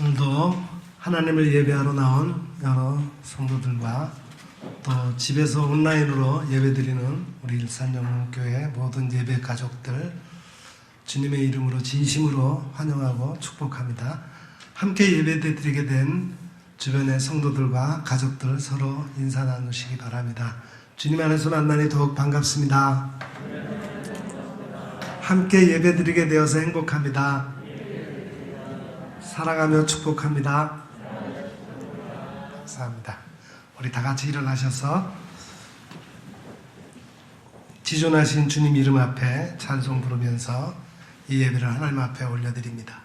오늘도 하나님을 예배하러 나온 여러 성도들과 또 집에서 온라인으로 예배드리는 우리 일산영교회 모든 예배 가족들 주님의 이름으로 진심으로 환영하고 축복합니다. 함께 예배드리게 된 주변의 성도들과 가족들 서로 인사 나누시기 바랍니다. 주님 안에서 만나니 더욱 반갑습니다. 함께 예배드리게 되어서 행복합니다. 사랑하며 축복합니다. 감사합니다. 우리 다 같이 일어나셔서 지존하신 주님 이름 앞에 찬송 부르면서 이 예배를 하나님 앞에 올려드립니다.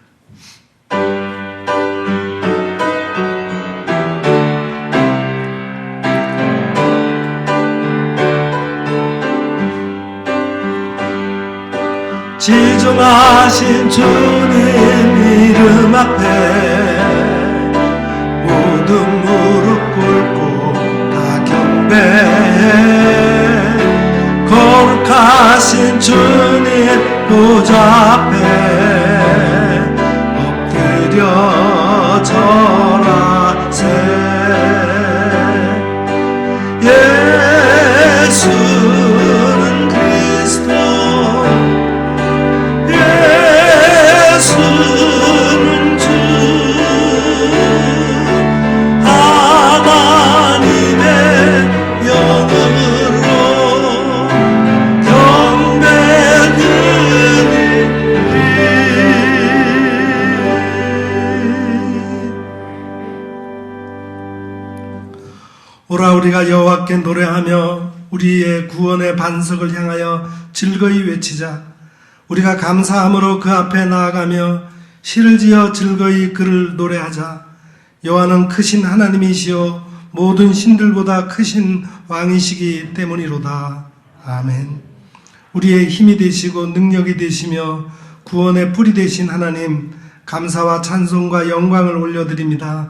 지존하신 주님 이름 앞에 모든 무릎 꿇고 다 경배해. 거룩하신 주님 보좌 앞에 엎드려 절하세. 예수는 그리스도, 예수는 주, 하나님의 영으로 경배드리리. 오라 우리가 여호와께 노래하며 우리의 구원의 반석을 향하여 즐거이 외치자. 우리가 감사함으로 그 앞에 나아가며 시를 지어 즐거이 그를 노래하자. 여호와는 크신 하나님이시요 모든 신들보다 크신 왕이시기 때문이로다. 아멘. 우리의 힘이 되시고 능력이 되시며 구원의 뿌리 되신 하나님, 감사와 찬송과 영광을 올려드립니다.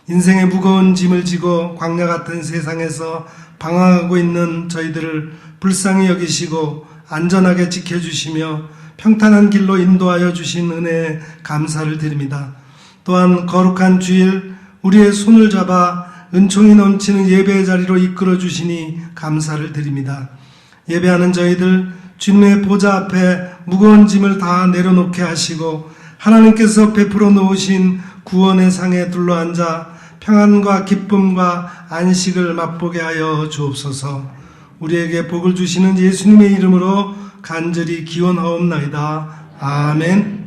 인생의 무거운 짐을 지고 광야 같은 세상에서 방황하고 있는 저희들을 불쌍히 여기시고 안전하게 지켜주시며 평탄한 길로 인도하여 주신 은혜에 감사를 드립니다. 또한 거룩한 주일 우리의 손을 잡아 은총이 넘치는 예배의 자리로 이끌어 주시니 감사를 드립니다. 예배하는 저희들 주님의 보좌 앞에 무거운 짐을 다 내려놓게 하시고 하나님께서 베풀어 놓으신 구원의 상에 둘러앉아 평안과 기쁨과 안식을 맛보게 하여 주옵소서. 우리에게 복을 주시는 예수님의 이름으로 간절히 기원하옵나이다. 아멘.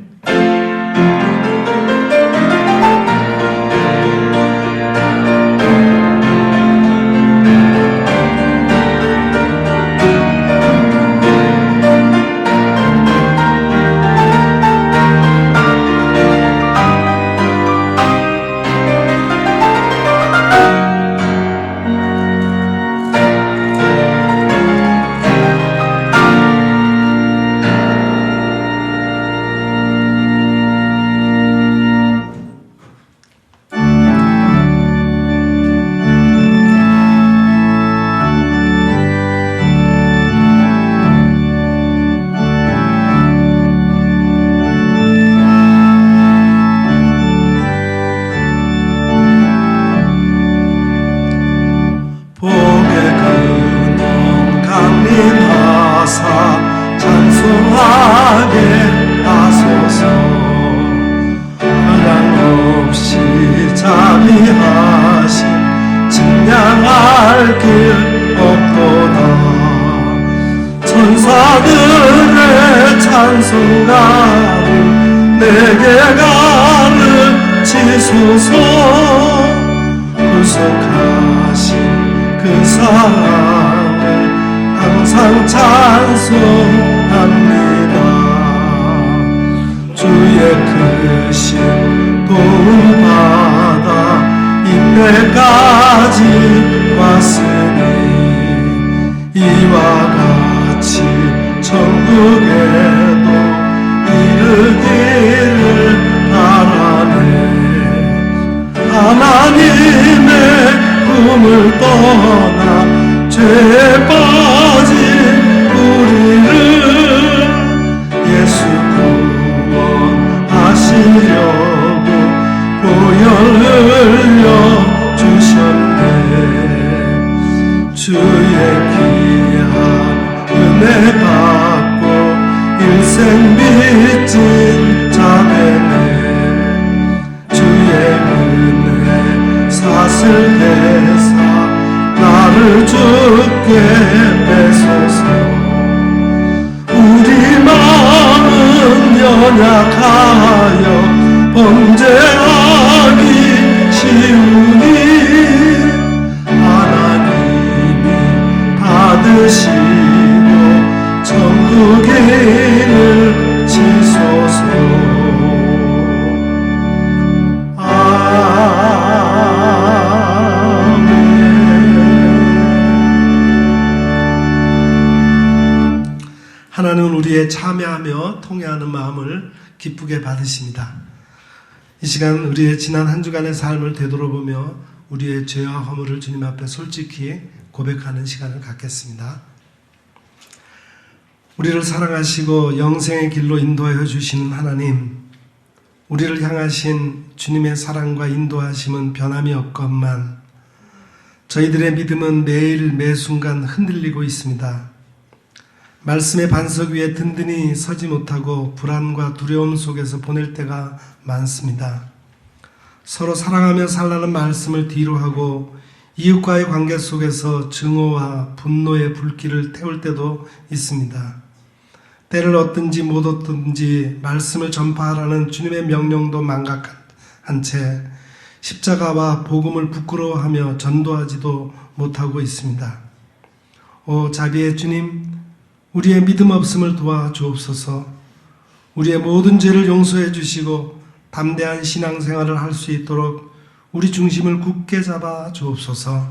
천사들의 찬송가를 내게 가르치소서. 구속하신 그 사랑을 항상 찬송합니다. 주의 크신 도움 받아 이때까지 왔으니 이와 같이 천국에도 이르기를 바라네. 하나님의 꿈을 떠나 죄에 빠진 우리를 예수 구원하시려고 것을 대사 나를 주께 빼소서. 우리 마음은 연약하여 범죄하기 쉬우니 하나님이 받으시고 천국인을 치소서. 하나님은 우리의 참여하며 통회하는 마음을 기쁘게 받으십니다. 이 시간 우리의 지난 한 주간의 삶을 되돌아보며 우리의 죄와 허물을 주님 앞에 솔직히 고백하는 시간을 갖겠습니다. 우리를 사랑하시고 영생의 길로 인도하여 주시는 하나님, 우리를 향하신 주님의 사랑과 인도하심은 변함이 없건만 저희들의 믿음은 매일 매순간 흔들리고 있습니다. 말씀의 반석 위에 든든히 서지 못하고 불안과 두려움 속에서 보낼 때가 많습니다. 서로 사랑하며 살라는 말씀을 뒤로 하고 이웃과의 관계 속에서 증오와 분노의 불길을 태울 때도 있습니다. 때를 얻든지 못 얻든지 말씀을 전파하라는 주님의 명령도 망각한 채 십자가와 복음을 부끄러워하며 전도하지도 못하고 있습니다. 오 자비의 주님, 우리의 믿음 없음을 도와주옵소서. 우리의 모든 죄를 용서해 주시고 담대한 신앙생활을 할 수 있도록 우리 중심을 굳게 잡아 주옵소서.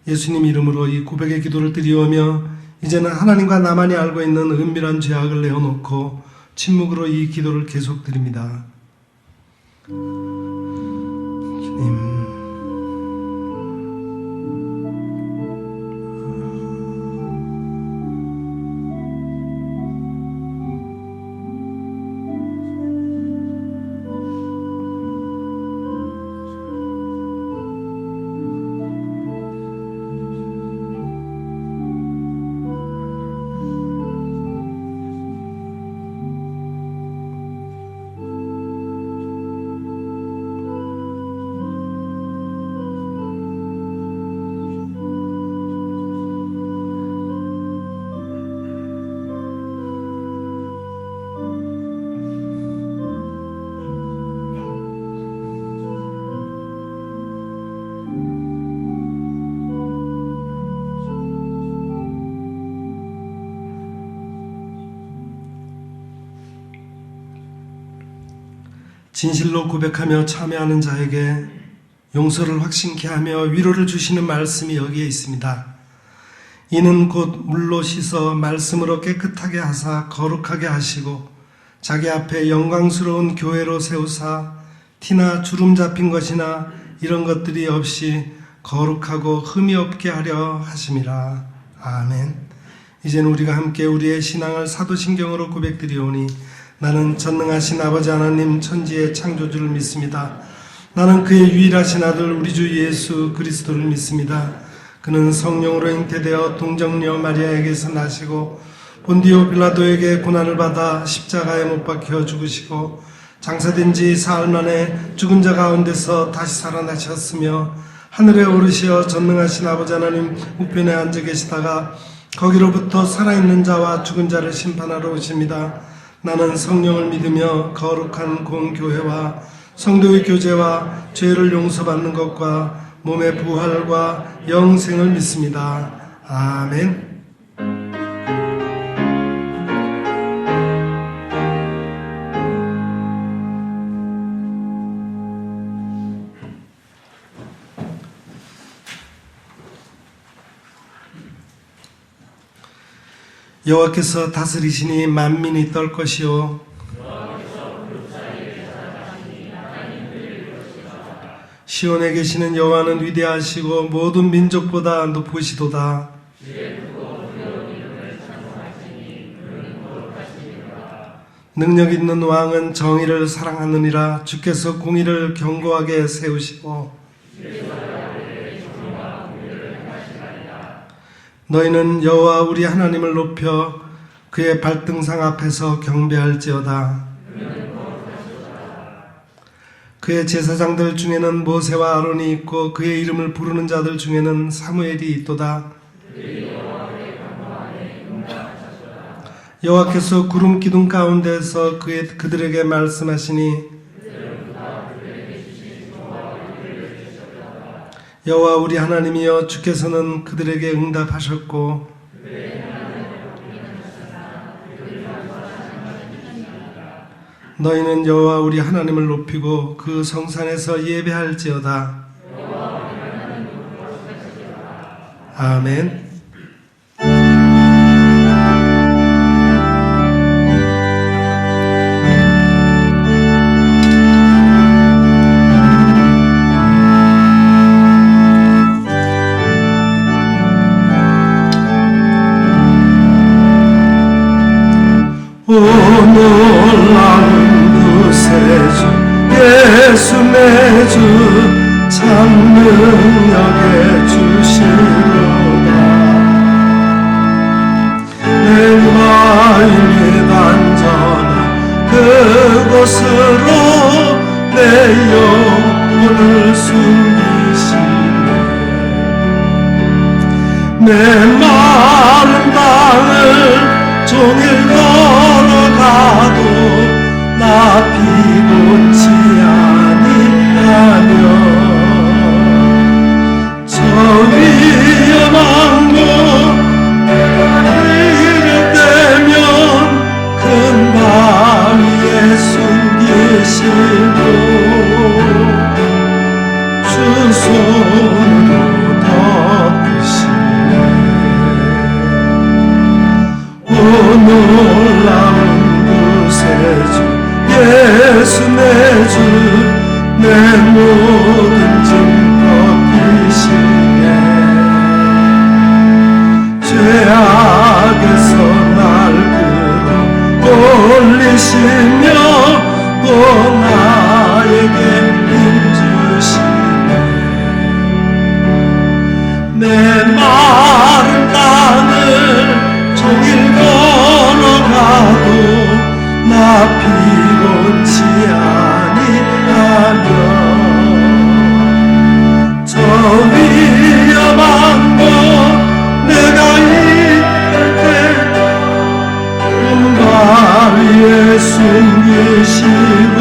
예수님 이름으로 이 고백의 기도를 드리오며 이제는 하나님과 나만이 알고 있는 은밀한 죄악을 내어놓고 침묵으로 이 기도를 계속 드립니다. 주님, 진실로 고백하며 참여하는 자에게 용서를 확신케 하며 위로를 주시는 말씀이 여기에 있습니다. 이는 곧 물로 씻어 말씀으로 깨끗하게 하사 거룩하게 하시고 자기 앞에 영광스러운 교회로 세우사 티나 주름 잡힌 것이나 이런 것들이 없이 거룩하고 흠이 없게 하려 하심이라. 아멘. 이제는 우리가 함께 우리의 신앙을 사도신경으로 고백드리오니 나는 전능하신 아버지 하나님 천지의 창조주를 믿습니다. 나는 그의 유일하신 아들 우리 주 예수 그리스도를 믿습니다. 그는 성령으로 잉태되어 동정녀 마리아에게서 나시고 본디오 빌라도에게 고난을 받아 십자가에 못 박혀 죽으시고 장사된 지 사흘 만에 죽은 자 가운데서 다시 살아나셨으며 하늘에 오르시어 전능하신 아버지 하나님 우편에 앉아 계시다가 거기로부터 살아있는 자와 죽은 자를 심판하러 오십니다. 나는 성령을 믿으며 거룩한 공교회와 성도의 교제와 죄를 용서받는 것과 몸의 부활과 영생을 믿습니다. 아멘. 여호와께서 다스리시니 만민이 떨 것이요 시온에 계시는 여호와는 위대하시고 모든 민족보다 높으시도다. 능력 있는 왕은 정의를 사랑하느니라. 주께서 공의를 견고하게 세우시고 너희는 여호와 우리 하나님을 높여 그의 발등상 앞에서 경배할지어다. 그의 제사장들 중에는 모세와 아론이 있고 그의 이름을 부르는 자들 중에는 사무엘이 있도다. 여호와께서 구름 기둥 가운데서 그들에게 말씀하시니 여호와 우리 하나님이여 주께서는 그들에게 응답하셨고 너희는 여호와 우리 하나님을 높이고 그 성산에서 예배할지어다. 아멘. 오 놀라운 구세주 예수 내 주 참 능력의 주시로다. 내 마음이 단전한 그곳으로 내 영혼을 숨기시네. 내 마른 땅을 종일 걸어가도 나 피곤치 아니하며 저 위험한 곳 이를 때면 큰 바위에 숨기시고 주 손으로 덮으시네. 오 놀라운 구세주 예수 내 주 내 모든 짐 벗기시네. 죄악에서 날 끌어 올리시며 또 나에게 힘 주시네. 내 마른 땅을 종일 걸어가도 나 피곤치 아니하며 저 위험한 곳 내가 있을 때 큰 바위에 숨기시고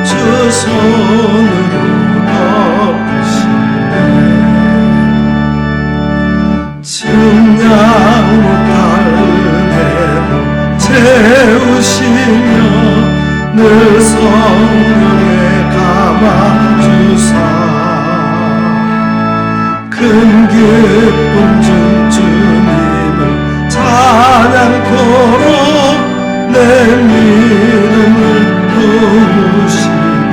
주 손으로 덮으시네. 증량 못할 은혜로 채우시며 늘 성령에 감아주사 큰 기쁨 준 주님을 찬양토록 내 믿음을 도우시네.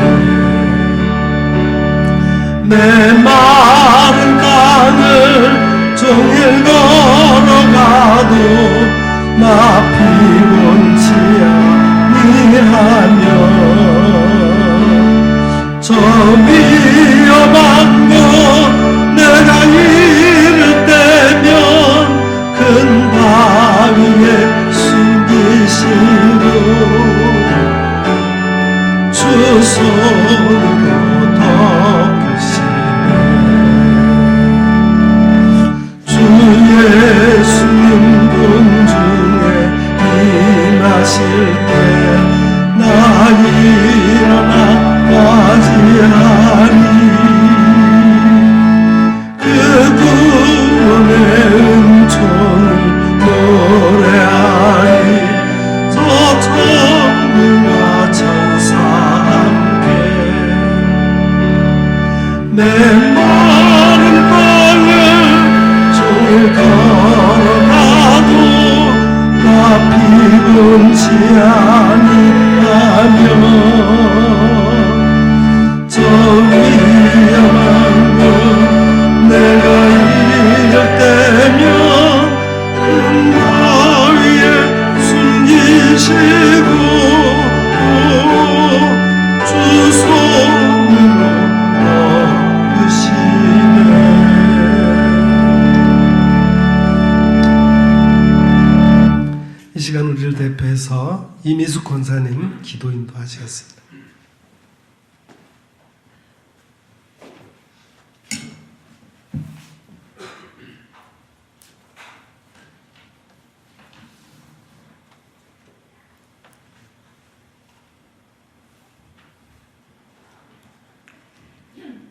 내 마른 땅을 종일 걸어가도 나 피곤치 아니하며 저 위험한 곳 내가 이를 때면 큰 바위에 숨기시고 주 손으로 덮으시네. 주 예수님 군중에 임하실 때 나 일어나 맞이하리. 그 구원의 은총을 노래하리. 저 천군과 천사 함께 내 마른 땅을 종일 걸어가도 나 피곤치 아니하며 저 위험한 곳 내가 이를 때면 큰 바위에 숨기시고 주 손으로 덮으시네. 이 시간 우리를 대표해서 이미숙 권사님 기도 인도하시겠습니다.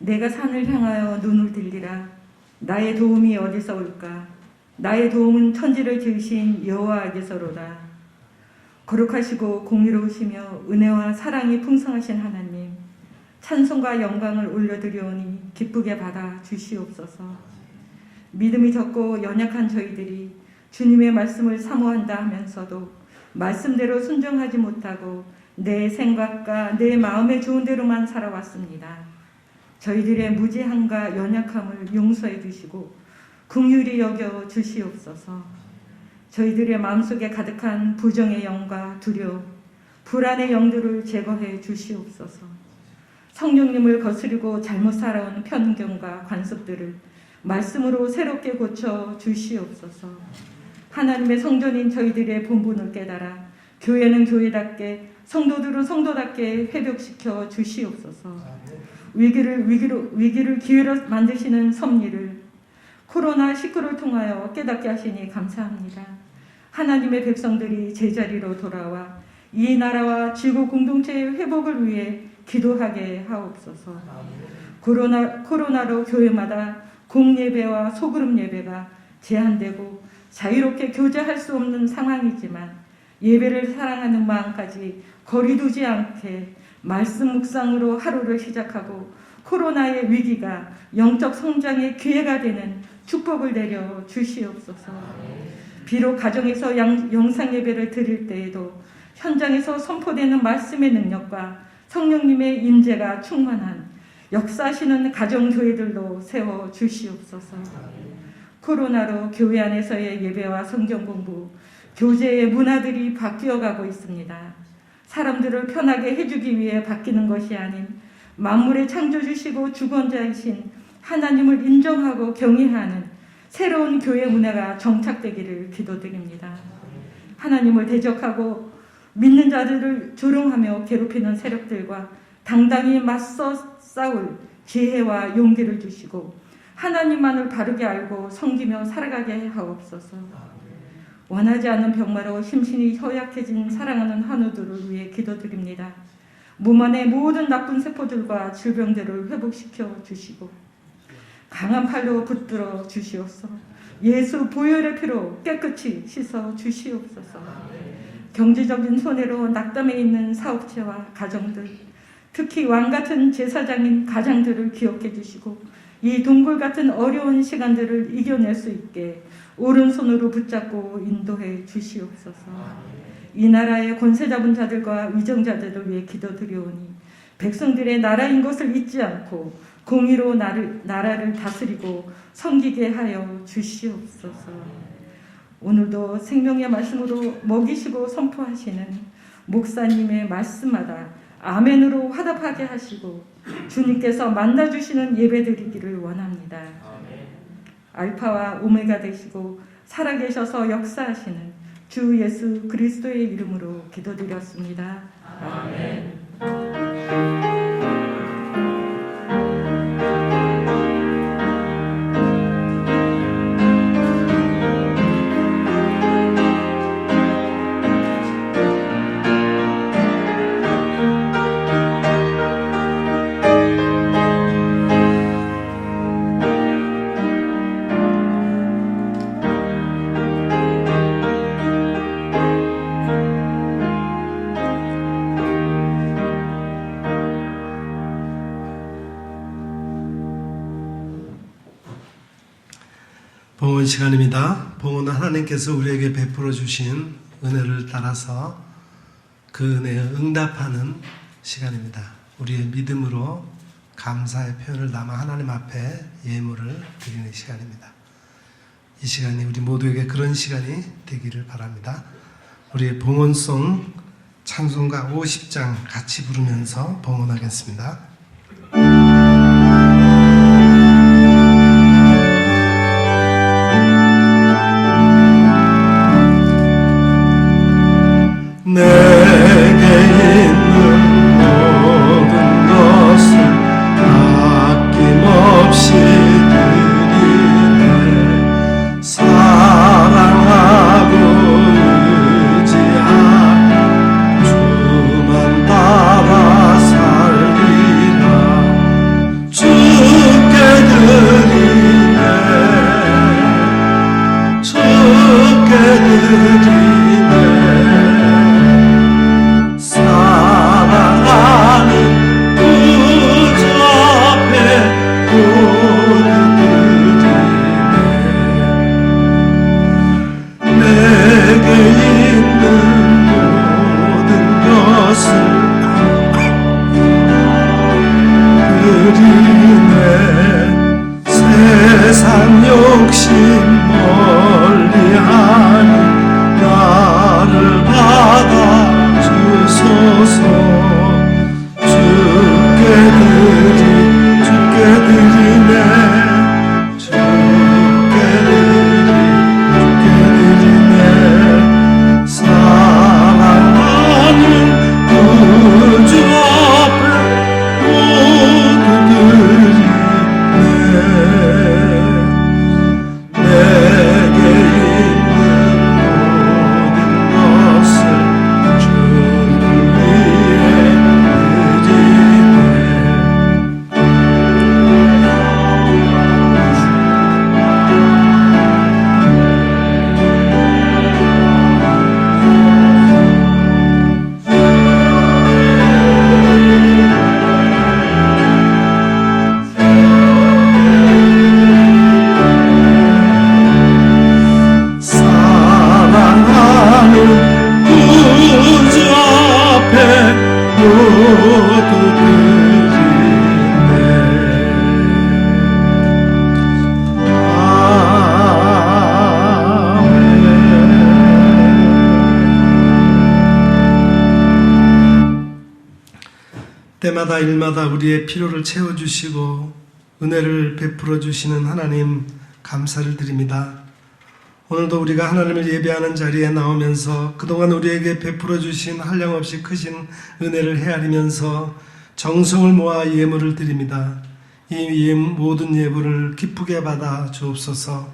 내가 산을 향하여 눈을 들리라. 나의 도움이 어디서 올까? 나의 도움은 천지를 지으신 여호와께서로다. 거룩하시고 공의로우시며 은혜와 사랑이 풍성하신 하나님, 찬송과 영광을 올려드리오니 기쁘게 받아 주시옵소서. 믿음이 적고 연약한 저희들이 주님의 말씀을 사모한다 하면서도 말씀대로 순종하지 못하고 내 생각과 내 마음의 좋은 대로만 살아왔습니다. 저희들의 무지함과 연약함을 용서해 주시고 긍휼히 여겨 주시옵소서. 저희들의 마음속에 가득한 부정의 영과 두려움, 불안의 영들을 제거해 주시옵소서. 성령님을 거스르고 잘못 살아온 편견과 관습들을 말씀으로 새롭게 고쳐 주시옵소서. 하나님의 성전인 저희들의 본분을 깨달아 교회는 교회답게, 성도들은 성도답게 회복시켜 주시옵소서. 위기를 기회로 만드시는 섭리를 코로나19를 통하여 깨닫게 하시니 감사합니다. 하나님의 백성들이 제자리로 돌아와 이 나라와 지구 공동체의 회복을 위해 기도하게 하옵소서. 코로나로 교회마다 공예배와 소그룹 예배가 제한되고 자유롭게 교제할 수 없는 상황이지만 예배를 사랑하는 마음까지 거리두지 않게 말씀 묵상으로 하루를 시작하고 코로나의 위기가 영적 성장의 기회가 되는 축복을 내려 주시옵소서. 비록 가정에서 영상 예배를 드릴 때에도 현장에서 선포되는 말씀의 능력과 성령님의 임재가 충만한 역사하시는 가정교회들도 세워 주시옵소서. 코로나로 교회 안에서의 예배와 성경 공부, 교제의 문화들이 바뀌어가고 있습니다. 사람들을 편하게 해주기 위해 바뀌는 것이 아닌 만물의 창조주시고 주권자이신 하나님을 인정하고 경외하는 새로운 교회 문화가 정착되기를 기도드립니다. 하나님을 대적하고 믿는 자들을 조롱하며 괴롭히는 세력들과 당당히 맞서 싸울 지혜와 용기를 주시고 하나님만을 바르게 알고 섬기며 살아가게 하옵소서. 원하지 않는 병마로 심신이 허약해진 사랑하는 한우들을 위해 기도드립니다. 몸 안의 모든 나쁜 세포들과 질병들을 회복시켜 주시고 강한 팔로 붙들어 주시옵소서. 예수 보혈의 피로 깨끗이 씻어 주시옵소서. 경제적인 손해로 낙담해 있는 사업체와 가정들, 특히 왕같은 제사장인 가장들을 기억해 주시고 이 동굴 같은 어려운 시간들을 이겨낼 수 있게 오른손으로 붙잡고 인도해 주시옵소서. 이 나라의 권세 잡은 자들과 위정자들을 위해 기도드리오니 백성들의 나라인 것을 잊지 않고 공의로 나라를 다스리고 섬기게 하여 주시옵소서. 오늘도 생명의 말씀으로 먹이시고 선포하시는 목사님의 말씀마다 아멘으로 화답하게 하시고 주님께서 만나주시는 예배드리기를 원합니다. 알파와 오메가 되시고 살아계셔서 역사하시는 주 예수 그리스도의 이름으로 기도드렸습니다. 아멘. 봉헌 시간입니다. 봉헌은 하나님께서 우리에게 베풀어 주신 은혜를 따라서 그 은혜에 응답하는 시간입니다. 우리의 믿음으로 감사의 표현을 담아 하나님 앞에 예물을 드리는 시간입니다. 이 시간이 우리 모두에게 그런 시간이 되기를 바랍니다. 우리의 봉헌송 찬송가 50장 같이 부르면서 봉헌하겠습니다. 내게 있는 모든 것을 아낌없이 드리네. 사랑하고 의지하고 주만 따라 살리네. 때마다 일마다 우리의 필요를 채워주시고 은혜를 베풀어 주시는 하나님 감사를 드립니다. 오늘도 우리가 하나님을 예배하는 자리에 나오면서 그동안 우리에게 베풀어 주신 한량없이 크신 은혜를 헤아리면서 정성을 모아 예물을 드립니다. 이 모든 예물을 기쁘게 받아 주옵소서.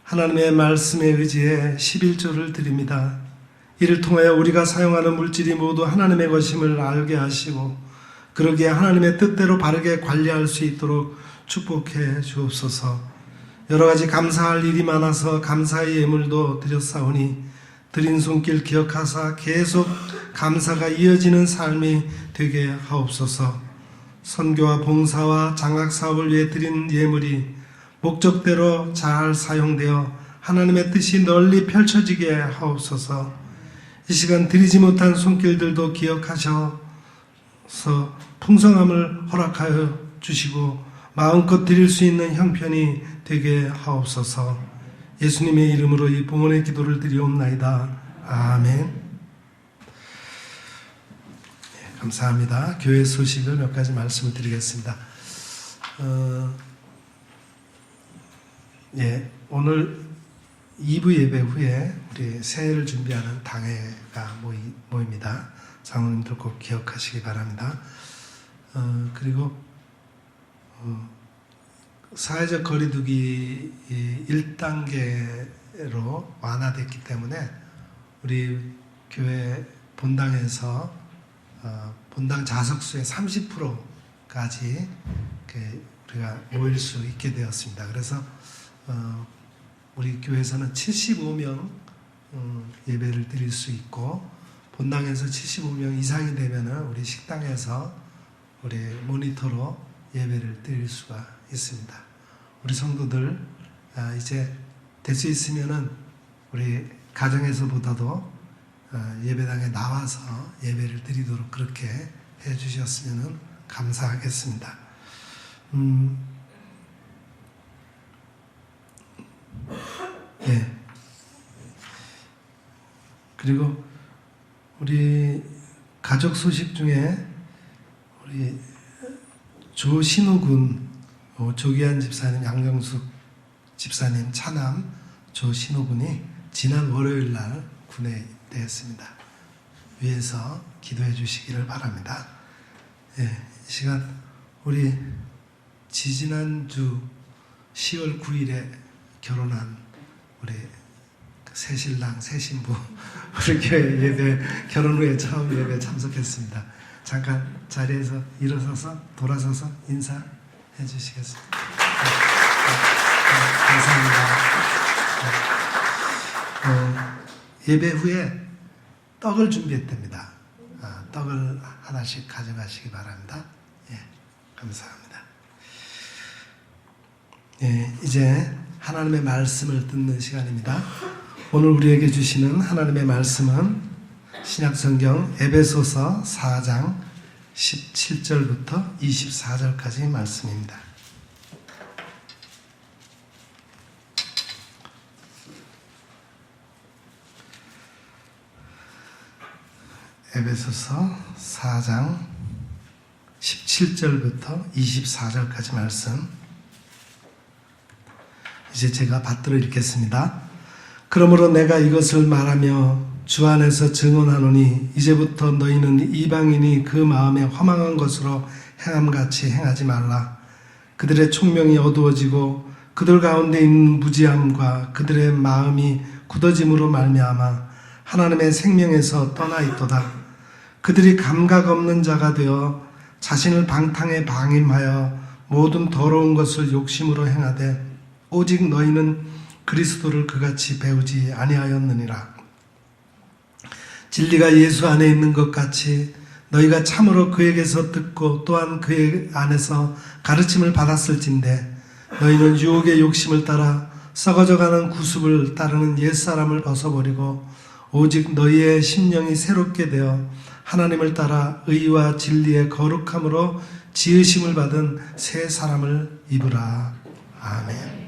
하나님의 말씀에 의지해 11조를 드립니다. 이를 통하여 우리가 사용하는 물질이 모두 하나님의 것임을 알게 하시고 그러기에 하나님의 뜻대로 바르게 관리할 수 있도록 축복해 주옵소서. 여러 가지 감사할 일이 많아서 감사의 예물도 드렸사오니 드린 손길 기억하사 계속 감사가 이어지는 삶이 되게 하옵소서. 선교와 봉사와 장학 사업을 위해 드린 예물이 목적대로 잘 사용되어 하나님의 뜻이 널리 펼쳐지게 하옵소서. 이 시간 드리지 못한 손길들도 기억하셔서 풍성함을 허락하여 주시고 마음껏 드릴 수 있는 형편이 되게 하옵소서. 예수님의 이름으로 이 봉헌의 기도를 드리옵나이다. 아멘. 감사합니다. 교회 소식을 몇 가지 말씀을 드리겠습니다. 오늘 2부 예배 후에 우리 새해를 준비하는 당회가 모입니다. 장로님들 꼭 기억하시기 바랍니다. 그리고 사회적 거리두기 1단계로 완화됐기 때문에 우리 교회 본당에서 본당 좌석수의 30%까지 우리가 모일 수 있게 되었습니다. 그래서 우리 교회에서는 75명 예배를 드릴 수 있고 본당에서 75명 이상이 되면 우리 식당에서 우리 모니터로 예배를 드릴 수가 있습니다. 우리 성도들 이제 될 수 있으면은 우리 가정에서보다도 예배당에 나와서 예배를 드리도록 그렇게 해주셨으면 감사하겠습니다. 그리고 우리 가족 소식 중에 우리 조신호군 조기한 집사님, 양정숙 집사님 차남 조신호군이 지난 월요일 날 군에 입대했습니다. 위에서 기도해 주시기를 바랍니다. 이 시간 우리 지지난주 10월 9일에 결혼한 우리 새신랑 새신부 우리 교회 예배 결혼 후에 처음 예배 참석했습니다. 잠깐 자리에서 일어서서 돌아서서 인사해 주시겠습니다. 감사합니다. 예배 후에 떡을 준비했답니다. 떡을 하나씩 가져가시기 바랍니다. 감사합니다. 이제 하나님의 말씀을 듣는 시간입니다. 오늘 우리에게 주시는 하나님의 말씀은 신약성경 에베소서 4장 17절부터 24절까지 말씀입니다. 에베소서 4장 17절부터 24절까지 말씀 이제 제가 받들어 읽겠습니다. 그러므로 내가 이것을 말하며 주 안에서 증언하노니 이제부터 너희는 이방인이 그 마음에 허망한 것으로 행함같이 행하지 말라. 그들의 총명이 어두워지고 그들 가운데 있는 무지함과 그들의 마음이 굳어짐으로 말미암아 하나님의 생명에서 떠나 있도다. 그들이 감각 없는 자가 되어 자신을 방탕에 방임하여 모든 더러운 것을 욕심으로 행하되 오직 너희는 그리스도를 그같이 배우지 아니하였느니라. 진리가 예수 안에 있는 것 같이 너희가 참으로 그에게서 듣고 또한 그의 안에서 가르침을 받았을진데 너희는 유혹의 욕심을 따라 썩어져가는 구습을 따르는 옛사람을 벗어버리고 오직 너희의 심령이 새롭게 되어 하나님을 따라 의와 진리의 거룩함으로 지으심을 받은 새 사람을 입으라. 아멘.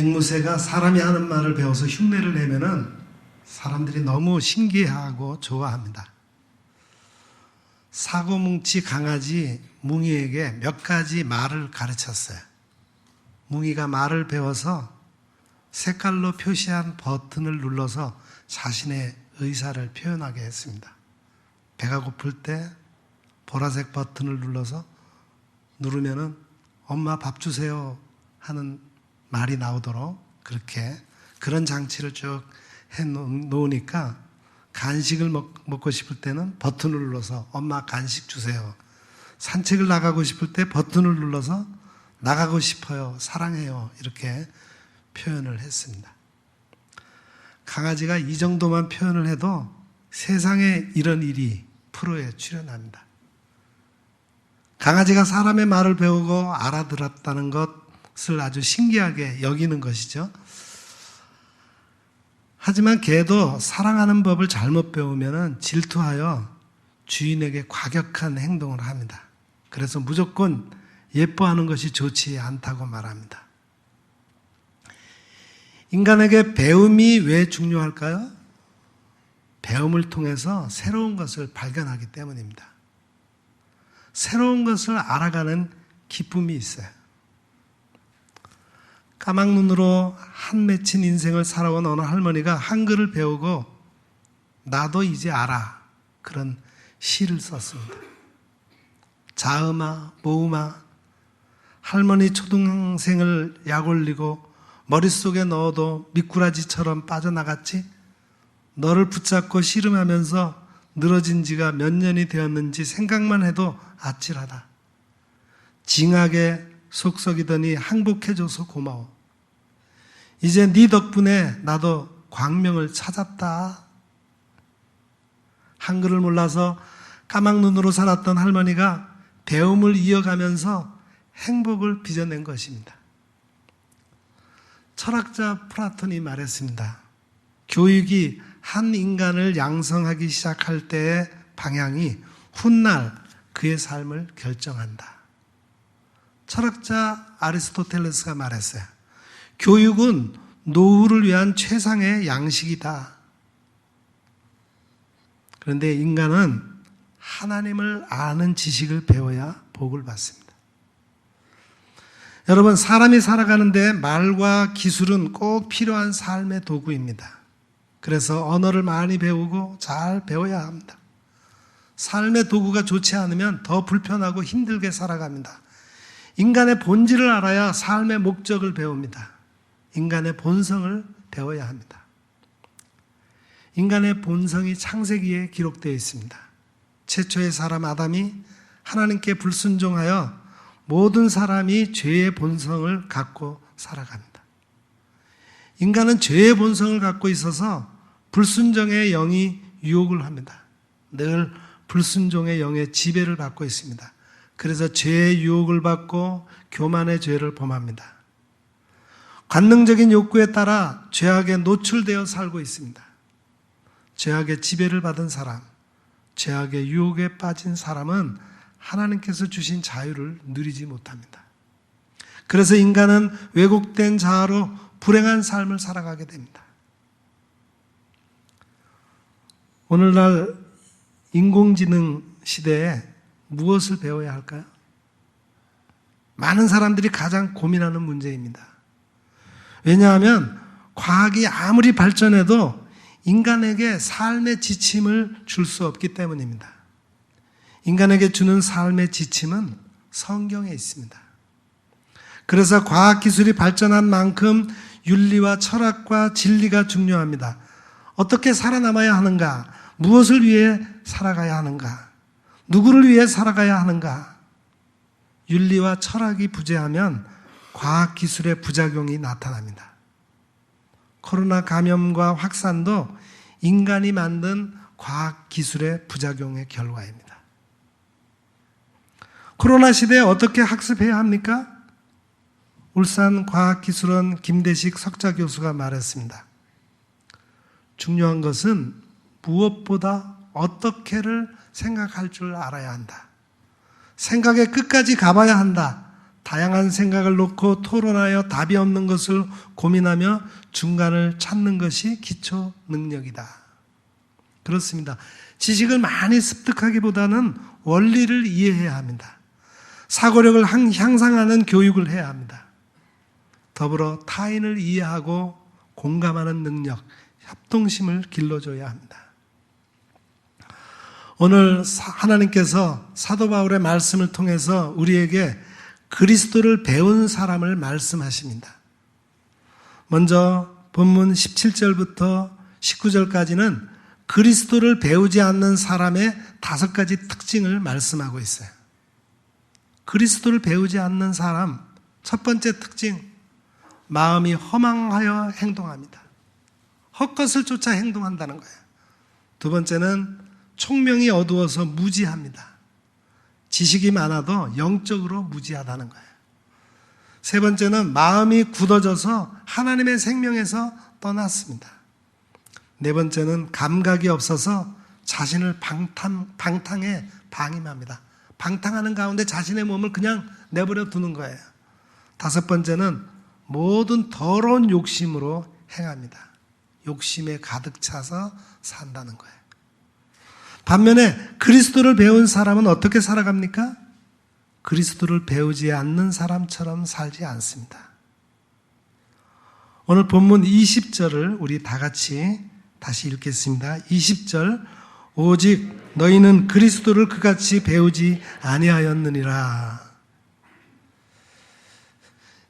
앵무새가 사람이 하는 말을 배워서 흉내를 내면은 사람들이 너무 신기해하고 좋아합니다. 사고뭉치 강아지 뭉이에게 몇 가지 말을 가르쳤어요. 뭉이가 말을 배워서 색깔로 표시한 버튼을 눌러서 자신의 의사를 표현하게 했습니다. 배가 고플 때 보라색 버튼을 눌러서 누르면은 엄마 밥 주세요 하는 말이 나오도록 그렇게 그런 장치를 쭉 해놓으니까 간식을 먹고 싶을 때는 버튼을 눌러서 엄마 간식 주세요. 산책을 나가고 싶을 때 버튼을 눌러서 나가고 싶어요. 사랑해요. 이렇게 표현을 했습니다. 강아지가 이 정도만 표현을 해도 세상에 이런 일이 프로에 출연합니다. 강아지가 사람의 말을 배우고 알아들었다는 것을 아주 신기하게 여기는 것이죠. 하지만 개도 사랑하는 법을 잘못 배우면 질투하여 주인에게 과격한 행동을 합니다. 그래서 무조건 예뻐하는 것이 좋지 않다고 말합니다. 인간에게 배움이 왜 중요할까요? 배움을 통해서 새로운 것을 발견하기 때문입니다. 새로운 것을 알아가는 기쁨이 있어요. 까막눈으로 한 맺힌 인생을 살아온 어느 할머니가 한글을 배우고 나도 이제 알아 그런 시를 썼습니다. 자음아 모음아 할머니 초등생을 약 올리고 머릿속에 넣어도 미꾸라지처럼 빠져나갔지 너를 붙잡고 씨름하면서 늘어진 지가 몇 년이 되었는지 생각만 해도 아찔하다. 징하게 속썩이더니 항복해줘서 고마워. 이제 네 덕분에 나도 광명을 찾았다. 한글을 몰라서 까막눈으로 살았던 할머니가 배움을 이어가면서 행복을 빚어낸 것입니다. 철학자 플라톤이 말했습니다. 교육이 한 인간을 양성하기 시작할 때의 방향이 훗날 그의 삶을 결정한다. 철학자 아리스토텔레스가 말했어요. 교육은 노후를 위한 최상의 양식이다. 그런데 인간은 하나님을 아는 지식을 배워야 복을 받습니다. 여러분, 사람이 살아가는데 말과 기술은 꼭 필요한 삶의 도구입니다. 그래서 언어를 많이 배우고 잘 배워야 합니다. 삶의 도구가 좋지 않으면 더 불편하고 힘들게 살아갑니다. 인간의 본질을 알아야 삶의 목적을 배웁니다. 인간의 본성을 배워야 합니다. 인간의 본성이 창세기에 기록되어 있습니다. 최초의 사람 아담이 하나님께 불순종하여 모든 사람이 죄의 본성을 갖고 살아갑니다. 인간은 죄의 본성을 갖고 있어서 불순종의 영이 유혹을 합니다. 늘 불순종의 영의 지배를 받고 있습니다. 그래서 죄의 유혹을 받고 교만의 죄를 범합니다. 관능적인 욕구에 따라 죄악에 노출되어 살고 있습니다. 죄악의 지배를 받은 사람, 죄악의 유혹에 빠진 사람은 하나님께서 주신 자유를 누리지 못합니다. 그래서 인간은 왜곡된 자아로 불행한 삶을 살아가게 됩니다. 오늘날 인공지능 시대에 무엇을 배워야 할까요? 많은 사람들이 가장 고민하는 문제입니다. 왜냐하면 과학이 아무리 발전해도 인간에게 삶의 지침을 줄 수 없기 때문입니다. 인간에게 주는 삶의 지침은 성경에 있습니다. 그래서 과학기술이 발전한 만큼 윤리와 철학과 진리가 중요합니다. 어떻게 살아남아야 하는가? 무엇을 위해 살아가야 하는가? 누구를 위해 살아가야 하는가? 윤리와 철학이 부재하면 과학기술의 부작용이 나타납니다. 코로나 감염과 확산도 인간이 만든 과학기술의 부작용의 결과입니다. 코로나 시대에 어떻게 학습해야 합니까? 울산과학기술원 김대식 석좌 교수가 말했습니다. 중요한 것은 무엇보다 어떻게를 생각할 줄 알아야 한다. 생각의 끝까지 가봐야 한다. 다양한 생각을 놓고 토론하여 답이 없는 것을 고민하며 중간을 찾는 것이 기초 능력이다. 그렇습니다. 지식을 많이 습득하기보다는 원리를 이해해야 합니다. 사고력을 향상하는 교육을 해야 합니다. 더불어 타인을 이해하고 공감하는 능력, 협동심을 길러줘야 합니다. 오늘 하나님께서 사도 바울의 말씀을 통해서 우리에게 그리스도를 배운 사람을 말씀하십니다. 먼저 본문 17절부터 19절까지는 그리스도를 배우지 않는 사람의 5가지 특징을 말씀하고 있어요. 그리스도를 배우지 않는 사람, 첫 번째 특징, 마음이 허망하여 행동합니다. 헛것을 쫓아 행동한다는 거예요. 두 번째는 총명이 어두워서 무지합니다. 지식이 많아도 영적으로 무지하다는 거예요. 세 번째는 마음이 굳어져서 하나님의 생명에서 떠났습니다. 네 번째는 감각이 없어서 자신을 방탕에 방임합니다. 방탕하는 가운데 자신의 몸을 그냥 내버려 두는 거예요. 5번째는 모든 더러운 욕심으로 행합니다. 욕심에 가득 차서 산다는 거예요. 반면에 그리스도를 배운 사람은 어떻게 살아갑니까? 그리스도를 배우지 않는 사람처럼 살지 않습니다. 오늘 본문 20절을 우리 다 같이 다시 읽겠습니다. 20절, 오직 너희는 그리스도를 그같이 배우지 아니하였느니라.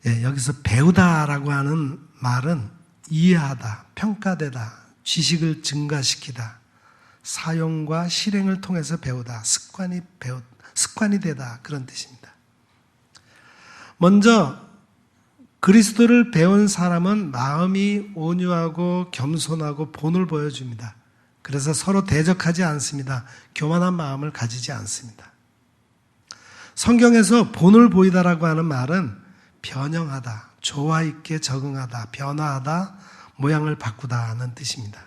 예, 여기서 배우다라고 하는 말은 이해하다, 평가되다, 지식을 증가시키다, 사용과 실행을 통해서 배우다, 습관이 되다, 그런 뜻입니다. 먼저 그리스도를 배운 사람은 마음이 온유하고 겸손하고 본을 보여줍니다. 그래서 서로 대적하지 않습니다. 교만한 마음을 가지지 않습니다. 성경에서 본을 보이다라고 하는 말은 변형하다, 조화 있게 적응하다, 변화하다, 모양을 바꾸다 하는 뜻입니다.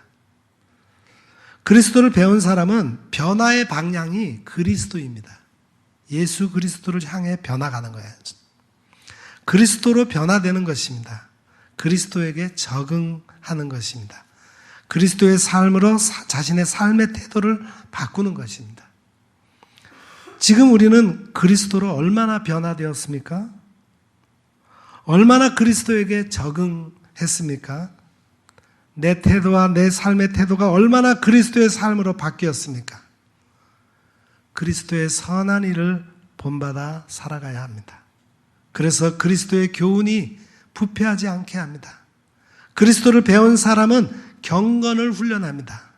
그리스도를 배운 사람은 변화의 방향이 그리스도입니다. 예수 그리스도를 향해 변화가는 거예요. 그리스도로 변화되는 것입니다. 그리스도에게 적응하는 것입니다. 그리스도의 삶으로 자신의 삶의 태도를 바꾸는 것입니다. 지금 우리는 그리스도로 얼마나 변화되었습니까? 얼마나 그리스도에게 적응했습니까? 내 태도와 내 삶의 태도가 얼마나 그리스도의 삶으로 바뀌었습니까? 그리스도의 선한 일을 본받아 살아가야 합니다. 그래서 그리스도의 교훈이 부패하지 않게 합니다. 그리스도를 배운 사람은 경건을 훈련합니다.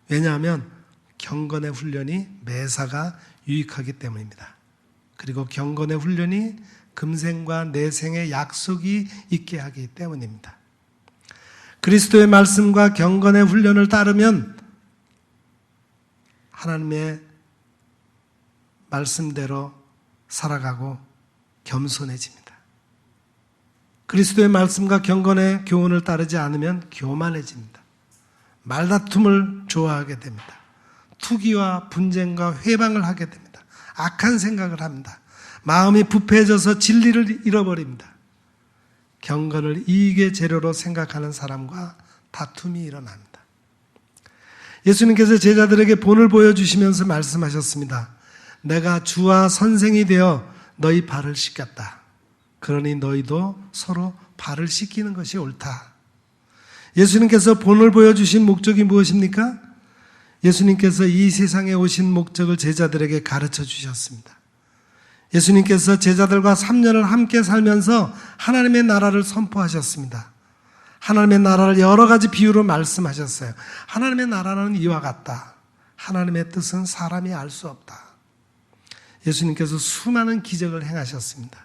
왜냐하면 경건의 훈련이 매사가 유익하기 때문입니다. 그리고 경건의 훈련이 금생과 내생의 약속이 있게 하기 때문입니다. 그리스도의 말씀과 경건의 훈련을 따르면 하나님의 말씀대로 살아가고 겸손해집니다. 그리스도의 말씀과 경건의 교훈을 따르지 않으면 교만해집니다. 말다툼을 좋아하게 됩니다. 투기와 분쟁과 회방을 하게 됩니다. 악한 생각을 합니다. 마음이 부패해져서 진리를 잃어버립니다. 경건을 이익의 재료로 생각하는 사람과 다툼이 일어납니다. 예수님께서 제자들에게 본을 보여주시면서 말씀하셨습니다. 내가 주와 선생이 되어 너희 발을 씻겼다. 그러니 너희도 서로 발을 씻기는 것이 옳다. 예수님께서 본을 보여주신 목적이 무엇입니까? 예수님께서 이 세상에 오신 목적을 제자들에게 가르쳐 주셨습니다. 예수님께서 제자들과 3년을 함께 살면서 하나님의 나라를 선포하셨습니다. 하나님의 나라를 여러 가지 비유로 말씀하셨어요. 하나님의 나라는 이와 같다. 하나님의 뜻은 사람이 알 수 없다. 예수님께서 수많은 기적을 행하셨습니다.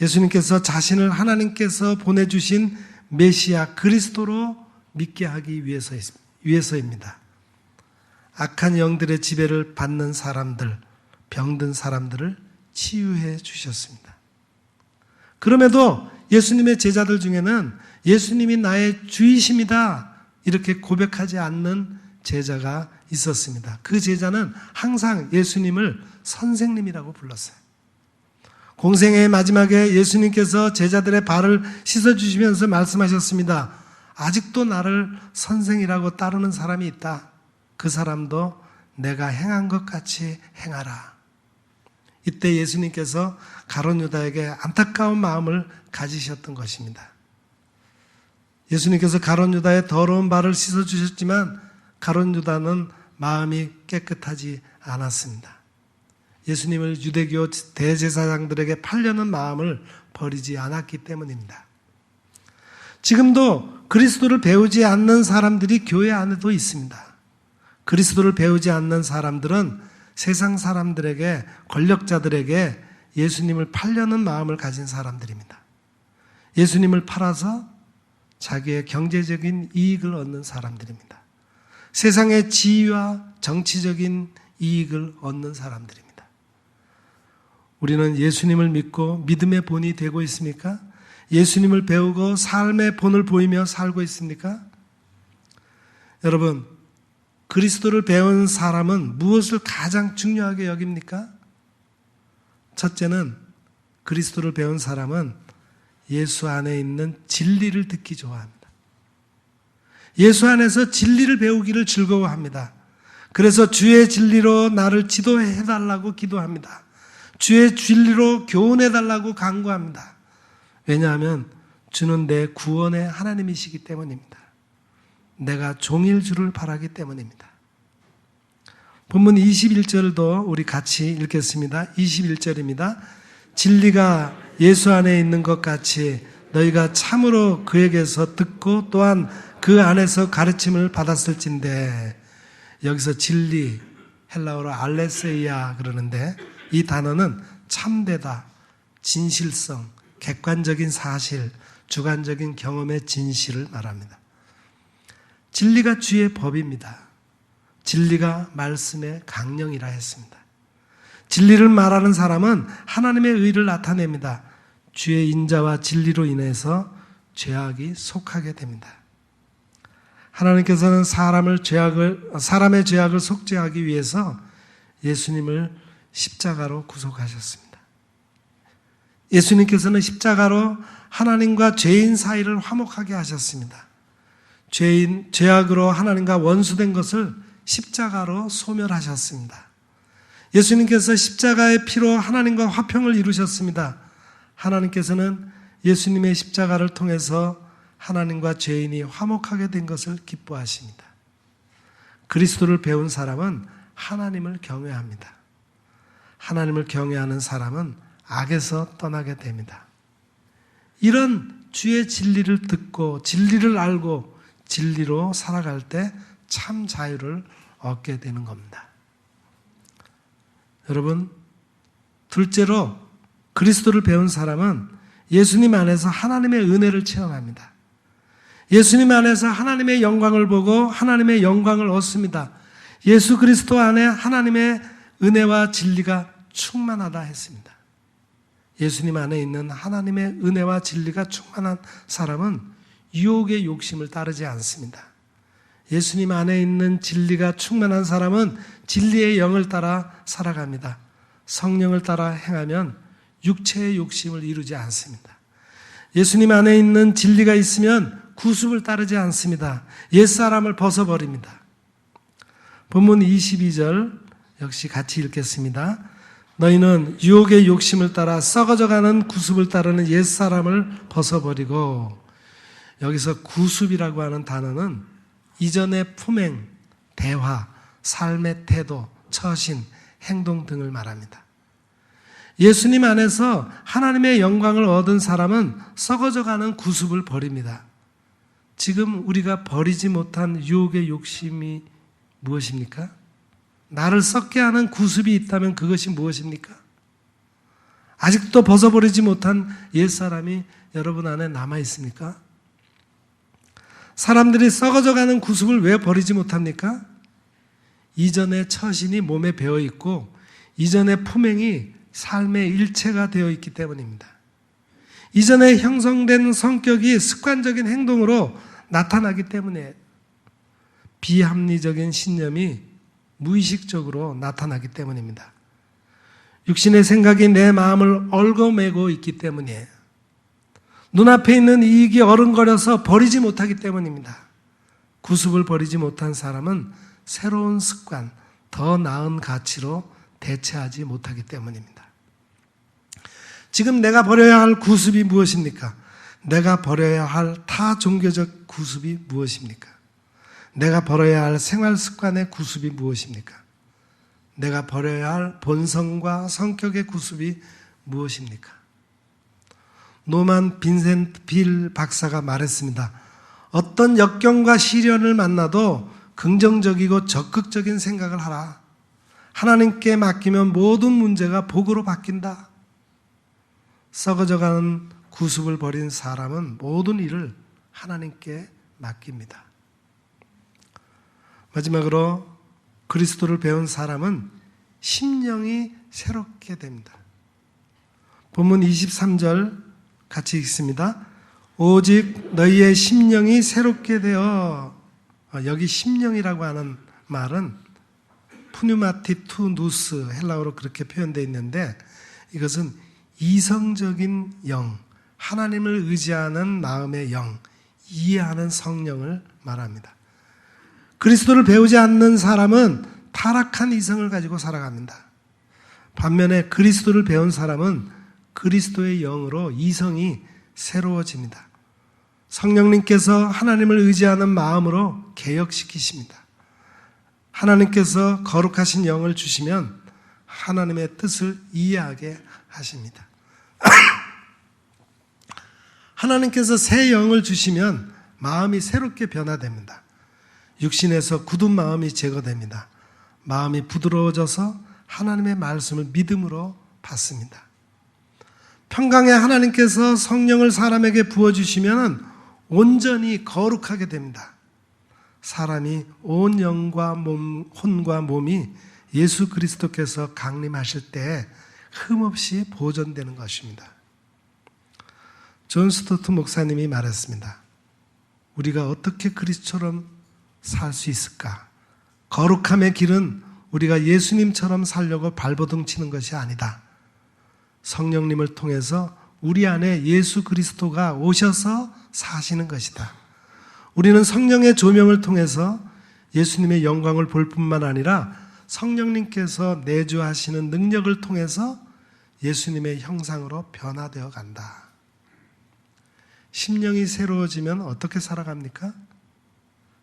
예수님께서 자신을 하나님께서 보내주신 메시아 그리스도로 믿게 하기 위해서입니다. 악한 영들의 지배를 받는 사람들, 병든 사람들을 치유해 주셨습니다. 그럼에도 예수님의 제자들 중에는 예수님이 나의 주이십니다 이렇게 고백하지 않는 제자가 있었습니다. 그 제자는 항상 예수님을 선생님이라고 불렀어요. 공생애의 마지막에 예수님께서 제자들의 발을 씻어주시면서 말씀하셨습니다. 아직도 나를 선생이라고 따르는 사람이 있다. 그 사람도 내가 행한 것 같이 행하라. 이때 예수님께서 가룟 유다에게 안타까운 마음을 가지셨던 것입니다. 예수님께서 가룟 유다의 더러운 발을 씻어주셨지만 가룟 유다는 마음이 깨끗하지 않았습니다. 예수님을 유대교 대제사장들에게 팔려는 마음을 버리지 않았기 때문입니다. 지금도 그리스도를 배우지 않는 사람들이 교회 안에도 있습니다. 그리스도를 배우지 않는 사람들은 세상 사람들에게, 권력자들에게 예수님을 팔려는 마음을 가진 사람들입니다. 예수님을 팔아서 자기의 경제적인 이익을 얻는 사람들입니다. 세상의 지위와 정치적인 이익을 얻는 사람들입니다. 우리는 예수님을 믿고 믿음의 본이 되고 있습니까? 예수님을 배우고 삶의 본을 보이며 살고 있습니까? 여러분, 그리스도를 배운 사람은 무엇을 가장 중요하게 여깁니까? 첫째는 그리스도를 배운 사람은 예수 안에 있는 진리를 듣기 좋아합니다. 예수 안에서 진리를 배우기를 즐거워합니다. 그래서 주의 진리로 나를 지도해달라고 기도합니다. 주의 진리로 교훈해달라고 간구합니다. 왜냐하면 주는 내 구원의 하나님이시기 때문입니다. 내가 종일 주를 바라기 때문입니다. 본문 21절도 우리 같이 읽겠습니다. 21절입니다. 진리가 예수 안에 있는 것 같이 너희가 참으로 그에게서 듣고 또한 그 안에서 가르침을 받았을진데, 여기서 진리, 헬라어로 알레세이아 그러는데 이 단어는 참되다, 진실성, 객관적인 사실, 주관적인 경험의 진실을 말합니다. 진리가 주의 법입니다. 진리가 말씀의 강령이라 했습니다. 진리를 말하는 사람은 하나님의 의를 나타냅니다. 주의 인자와 진리로 인해서 죄악이 속하게 됩니다. 하나님께서는 사람의 죄악을 속죄하기 위해서 예수님을 십자가로 구속하셨습니다. 예수님께서는 십자가로 하나님과 죄인 사이를 화목하게 하셨습니다. 죄악으로 하나님과 원수된 것을 십자가로 소멸하셨습니다. 예수님께서 십자가의 피로 하나님과 화평을 이루셨습니다. 하나님께서는 예수님의 십자가를 통해서 하나님과 죄인이 화목하게 된 것을 기뻐하십니다. 그리스도를 배운 사람은 하나님을 경외합니다. 하나님을 경외하는 사람은 악에서 떠나게 됩니다. 이런 주의 진리를 듣고 진리를 알고 진리로 살아갈 때 참 자유를 얻게 되는 겁니다. 여러분, 둘째로 그리스도를 배운 사람은 예수님 안에서 하나님의 은혜를 체험합니다. 예수님 안에서 하나님의 영광을 보고 하나님의 영광을 얻습니다. 예수 그리스도 안에 하나님의 은혜와 진리가 충만하다 했습니다. 예수님 안에 있는 하나님의 은혜와 진리가 충만한 사람은 유혹의 욕심을 따르지 않습니다. 예수님 안에 있는 진리가 충만한 사람은 진리의 영을 따라 살아갑니다. 성령을 따라 행하면 육체의 욕심을 이루지 않습니다. 예수님 안에 있는 진리가 있으면 구습을 따르지 않습니다. 옛사람을 벗어버립니다. 본문 22절 역시 같이 읽겠습니다. 너희는 유혹의 욕심을 따라 썩어져가는 구습을 따르는 옛사람을 벗어버리고, 여기서 구습이라고 하는 단어는 이전의 품행, 대화, 삶의 태도, 처신, 행동 등을 말합니다. 예수님 안에서 하나님의 영광을 얻은 사람은 썩어져가는 구습을 버립니다. 지금 우리가 버리지 못한 유혹의 욕심이 무엇입니까? 나를 썩게 하는 구습이 있다면 그것이 무엇입니까? 아직도 벗어버리지 못한 옛사람이 여러분 안에 남아 있습니까? 사람들이 썩어져가는 구습을 왜 버리지 못합니까? 이전의 처신이 몸에 배어 있고 이전의 품행이 삶의 일체가 되어 있기 때문입니다. 이전에 형성된 성격이 습관적인 행동으로 나타나기 때문에 비합리적인 신념이 무의식적으로 나타나기 때문입니다. 육신의 생각이 내 마음을 얽어매고 있기 때문이에요. 눈앞에 있는 이익이 어른거려서 버리지 못하기 때문입니다. 구습을 버리지 못한 사람은 새로운 습관, 더 나은 가치로 대체하지 못하기 때문입니다. 지금 내가 버려야 할 구습이 무엇입니까? 내가 버려야 할 타종교적 구습이 무엇입니까? 내가 버려야 할 생활 습관의 구습이 무엇입니까? 내가 버려야 할 본성과 성격의 구습이 무엇입니까? 노만 빈센트 빌 박사가 말했습니다. 어떤 역경과 시련을 만나도 긍정적이고 적극적인 생각을 하라. 하나님께 맡기면 모든 문제가 복으로 바뀐다. 썩어져가는 구습을 버린 사람은 모든 일을 하나님께 맡깁니다. 마지막으로 그리스도를 배운 사람은 심령이 새롭게 됩니다. 본문 23절 같이 읽습니다. 오직 너희의 심령이 새롭게 되어, 여기 심령이라고 하는 말은 푸뉴마티 투 누스, 헬라어로 그렇게 표현되어 있는데 이것은 이성적인 영, 하나님을 의지하는 마음의 영, 이해하는 성령을 말합니다. 그리스도를 배우지 않는 사람은 타락한 이성을 가지고 살아갑니다. 반면에 그리스도를 배운 사람은 그리스도의 영으로 이성이 새로워집니다. 성령님께서 하나님을 의지하는 마음으로 개혁시키십니다. 하나님께서 거룩하신 영을 주시면 하나님의 뜻을 이해하게 하십니다. 하나님께서 새 영을 주시면 마음이 새롭게 변화됩니다. 육신에서 굳은 마음이 제거됩니다. 마음이 부드러워져서 하나님의 말씀을 믿음으로 받습니다. 평강에 하나님께서 성령을 사람에게 부어주시면 온전히 거룩하게 됩니다. 사람이 온 영과 몸, 혼과 몸이 예수 그리스도께서 강림하실 때 흠없이 보존되는 것입니다. 존 스토트 목사님이 말했습니다. 우리가 어떻게 그리스도처럼 살 수 있을까? 거룩함의 길은 우리가 예수님처럼 살려고 발버둥 치는 것이 아니다. 성령님을 통해서 우리 안에 예수 그리스도가 오셔서 사시는 것이다. 우리는 성령의 조명을 통해서 예수님의 영광을 볼 뿐만 아니라 성령님께서 내주하시는 능력을 통해서 예수님의 형상으로 변화되어 간다. 심령이 새로워지면 어떻게 살아갑니까?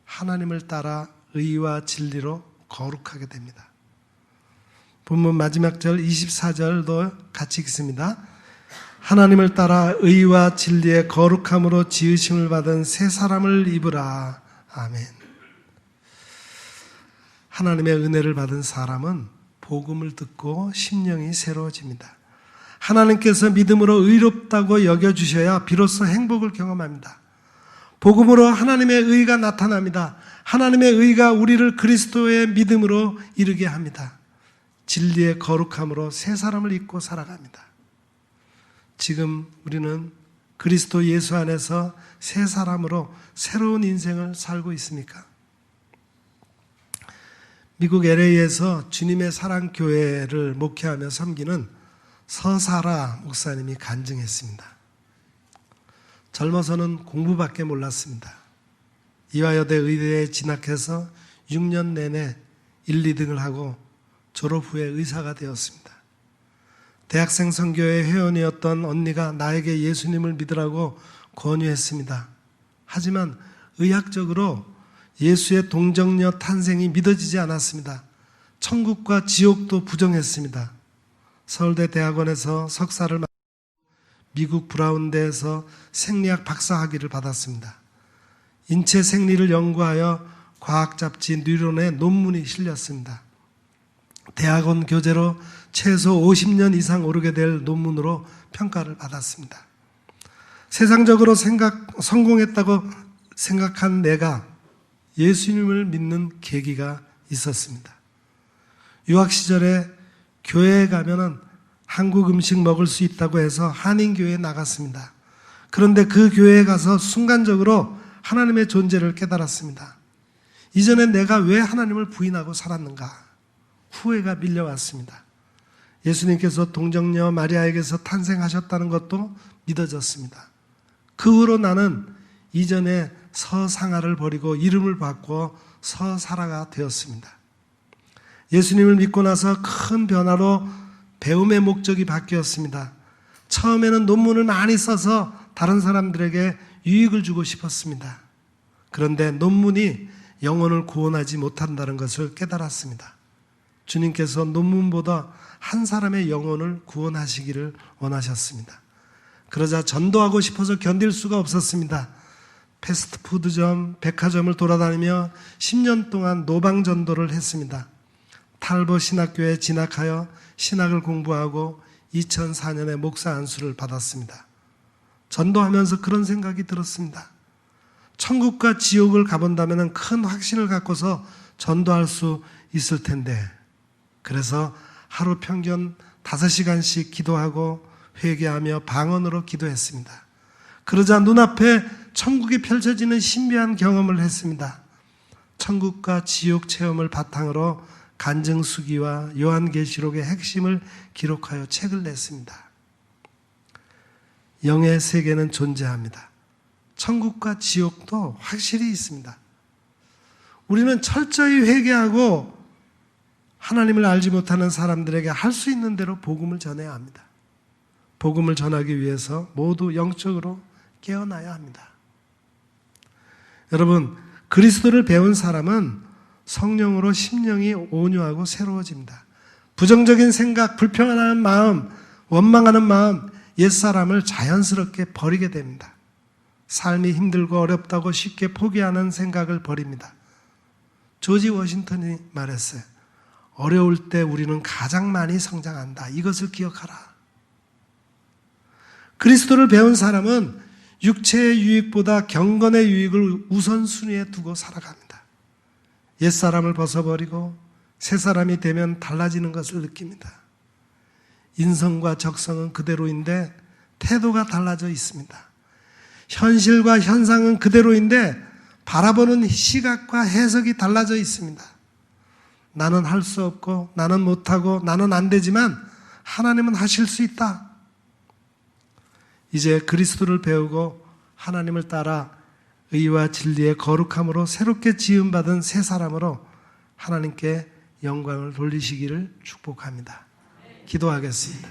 하나님을 따라 의와 진리로 거룩하게 됩니다. 본문 마지막 절 24절도 같이 읽습니다. 하나님을 따라 의와 진리의 거룩함으로 지으심을 받은 새 사람을 입으라. 아멘. 하나님의 은혜를 받은 사람은 복음을 듣고 심령이 새로워집니다. 하나님께서 믿음으로 의롭다고 여겨주셔야 비로소 행복을 경험합니다. 복음으로 하나님의 의가 나타납니다. 하나님의 의가 우리를 그리스도의 믿음으로 이르게 합니다. 진리의 거룩함으로 새 사람을 입고 살아갑니다. 지금 우리는 그리스도 예수 안에서 새 사람으로 새로운 인생을 살고 있습니까? 미국 LA에서 주님의 사랑교회를 목회하며 섬기는 서사라 목사님이 간증했습니다. 젊어서는 공부밖에 몰랐습니다. 이화여대 의대에 진학해서 6년 내내 1, 2등을 하고 졸업 후에 의사가 되었습니다. 대학생 선교회 회원이었던 언니가 나에게 예수님을 믿으라고 권유했습니다. 하지만 의학적으로 예수의 동정녀 탄생이 믿어지지 않았습니다. 천국과 지옥도 부정했습니다. 서울대 대학원에서 석사를 마치고 미국 브라운대에서 생리학 박사학위를 받았습니다. 인체 생리를 연구하여 과학 잡지 뉴런에 논문이 실렸습니다. 대학원 교재로 최소 50년 이상 오르게 될 논문으로 평가를 받았습니다. 세상적으로 성공했다고 생각한 내가 예수님을 믿는 계기가 있었습니다. 유학 시절에 교회에 가면은 한국 음식 먹을 수 있다고 해서 한인교회에 나갔습니다. 그런데 그 교회에 가서 순간적으로 하나님의 존재를 깨달았습니다. 이전에 내가 왜 하나님을 부인하고 살았는가? 후회가 밀려왔습니다. 예수님께서 동정녀 마리아에게서 탄생하셨다는 것도 믿어졌습니다. 그 후로 나는 이전에 서상아를 버리고 이름을 바꿔 서사라가 되었습니다. 예수님을 믿고 나서 큰 변화로 배움의 목적이 바뀌었습니다. 처음에는 논문을 많이 써서 다른 사람들에게 유익을 주고 싶었습니다. 그런데 논문이 영혼을 구원하지 못한다는 것을 깨달았습니다. 주님께서 논문보다 한 사람의 영혼을 구원하시기를 원하셨습니다. 그러자 전도하고 싶어서 견딜 수가 없었습니다. 패스트푸드점, 백화점을 돌아다니며 10년 동안 노방전도를 했습니다. 탈보 신학교에 진학하여 신학을 공부하고 2004년에 목사 안수를 받았습니다. 전도하면서 그런 생각이 들었습니다. 천국과 지옥을 가본다면 큰 확신을 갖고서 전도할 수 있을 텐데, 그래서 하루 평균 5시간씩 기도하고 회개하며 방언으로 기도했습니다. 그러자 눈앞에 천국이 펼쳐지는 신비한 경험을 했습니다. 천국과 지옥 체험을 바탕으로 간증수기와 요한계시록의 핵심을 기록하여 책을 냈습니다. 영의 세계는 존재합니다. 천국과 지옥도 확실히 있습니다. 우리는 철저히 회개하고 하나님을 알지 못하는 사람들에게 할 수 있는 대로 복음을 전해야 합니다. 복음을 전하기 위해서 모두 영적으로 깨어나야 합니다. 여러분, 그리스도를 배운 사람은 성령으로 심령이 온유하고 새로워집니다. 부정적인 생각, 불평하는 마음, 원망하는 마음, 옛사람을 자연스럽게 버리게 됩니다. 삶이 힘들고 어렵다고 쉽게 포기하는 생각을 버립니다. 조지 워싱턴이 말했어요. 어려울 때 우리는 가장 많이 성장한다. 이것을 기억하라. 그리스도를 배운 사람은 육체의 유익보다 경건의 유익을 우선순위에 두고 살아갑니다. 옛사람을 벗어버리고 새사람이 되면 달라지는 것을 느낍니다. 인성과 적성은 그대로인데 태도가 달라져 있습니다. 현실과 현상은 그대로인데 바라보는 시각과 해석이 달라져 있습니다. 나는 할 수 없고 나는 못하고 나는 안 되지만 하나님은 하실 수 있다. 이제 그리스도를 배우고 하나님을 따라 의와 진리의 거룩함으로 새롭게 지음받은 새 사람으로 하나님께 영광을 돌리시기를 축복합니다. 기도하겠습니다.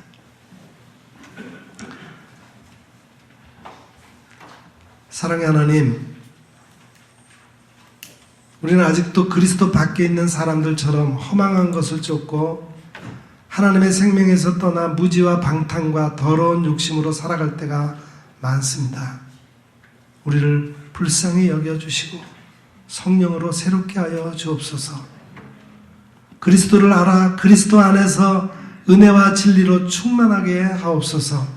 사랑의 하나님, 우리는 아직도 그리스도 밖에 있는 사람들처럼 허망한 것을 쫓고 하나님의 생명에서 떠나 무지와 방탕과 더러운 욕심으로 살아갈 때가 많습니다. 우리를 불쌍히 여겨주시고 성령으로 새롭게 하여 주옵소서. 그리스도를 알아 그리스도 안에서 은혜와 진리로 충만하게 하옵소서.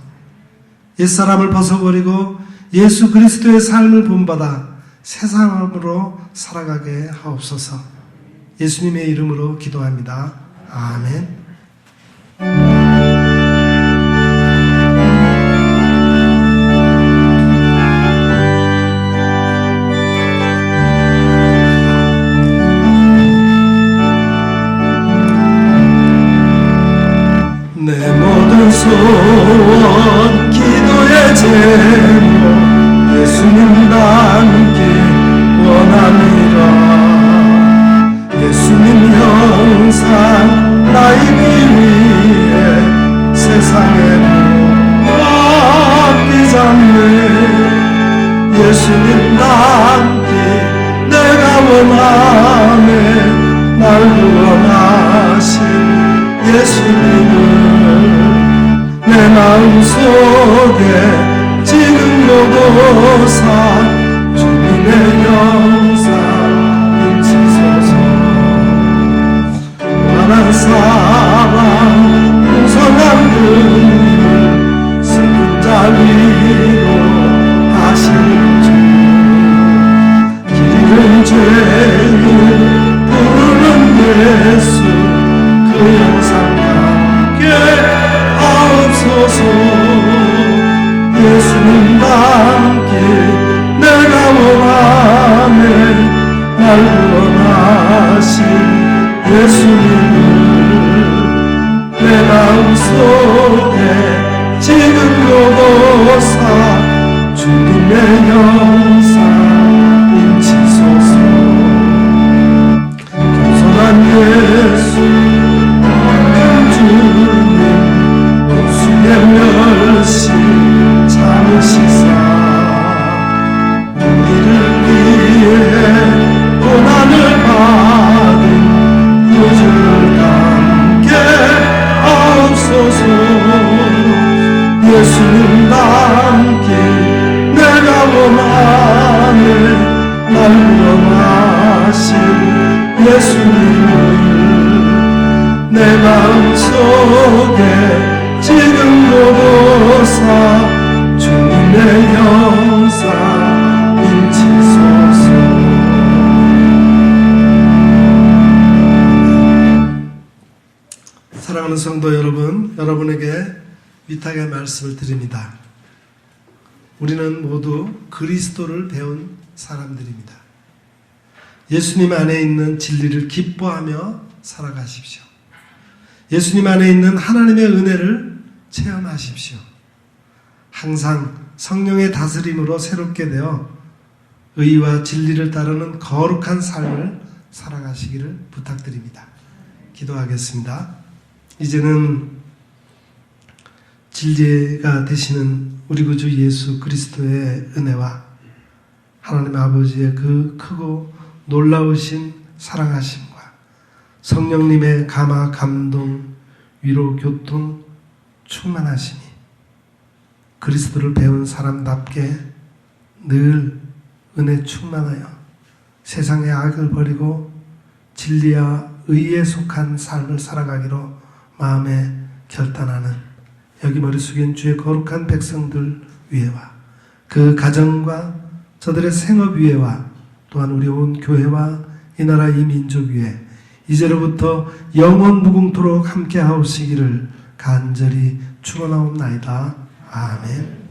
옛사람을 벗어버리고 예수 그리스도의 삶을 본받아 새 사람으로 살아가게 하옵소서. 예수님의 이름으로 기도합니다. 아멘. 내 모든 소원 기도의 제목 예수님 닮기 원합니다. 예수님 형상 나이기 위해 세상에 앞뒤 잡네. 예수님 닮기 내가 원하네. 날 구원하신 예수님을 내 마음속에 지금 보고사 주님의 영상 인치소서. 원한 사랑 풍성한 그늘 슬픈 자 위로 하시는 주 길은 죄인 부르는 예수 그 영상 함께 하옵소서. 예수님 닮기 내가 원하네. 날 구원하신 예수님을 내 마음속에 지금 보고사 주님의 영상 인치소서. 겸손한 예수 주님 복수의 멸시 참으시사 우리를 위해 고난을 받은 요즘을 함께 하옵소서. 예수님 닮기 내가 원하네. 날 구원하신 예수님을 내 마음속에 지금 보고사 주님의 영상 인치소서. 사랑하는 성도 여러분, 여러분에게 위탁의 말씀을 드립니다. 우리는 모두 그리스도를 배운 사람들입니다. 예수님 안에 있는 진리를 기뻐하며 살아가십시오. 예수님 안에 있는 하나님의 은혜를 체험하십시오. 항상 성령의 다스림으로 새롭게 되어 의와 진리를 따르는 거룩한 삶을 살아가시기를 부탁드립니다. 기도하겠습니다. 이제는 진리가 되시는 우리 구주 예수 그리스도의 은혜와 하나님 아버지의 그 크고 놀라우신 사랑하심과 성령님의 감화, 감동, 위로, 교통, 충만하심이 그리스도를 배운 사람답게 늘 은혜 충만하여 세상의 악을 버리고 진리와 의에 속한 삶을 살아가기로 마음에 결단하는 여기 머리 숙인 주의 거룩한 백성들 위에와 그 가정과 저들의 생업 위에와 또한 우리 온 교회와 이 나라 이 민족 위에 이제로부터 영원 무궁토록 함께 하옵시기를 간절히 축원하옵나이다. 아멘.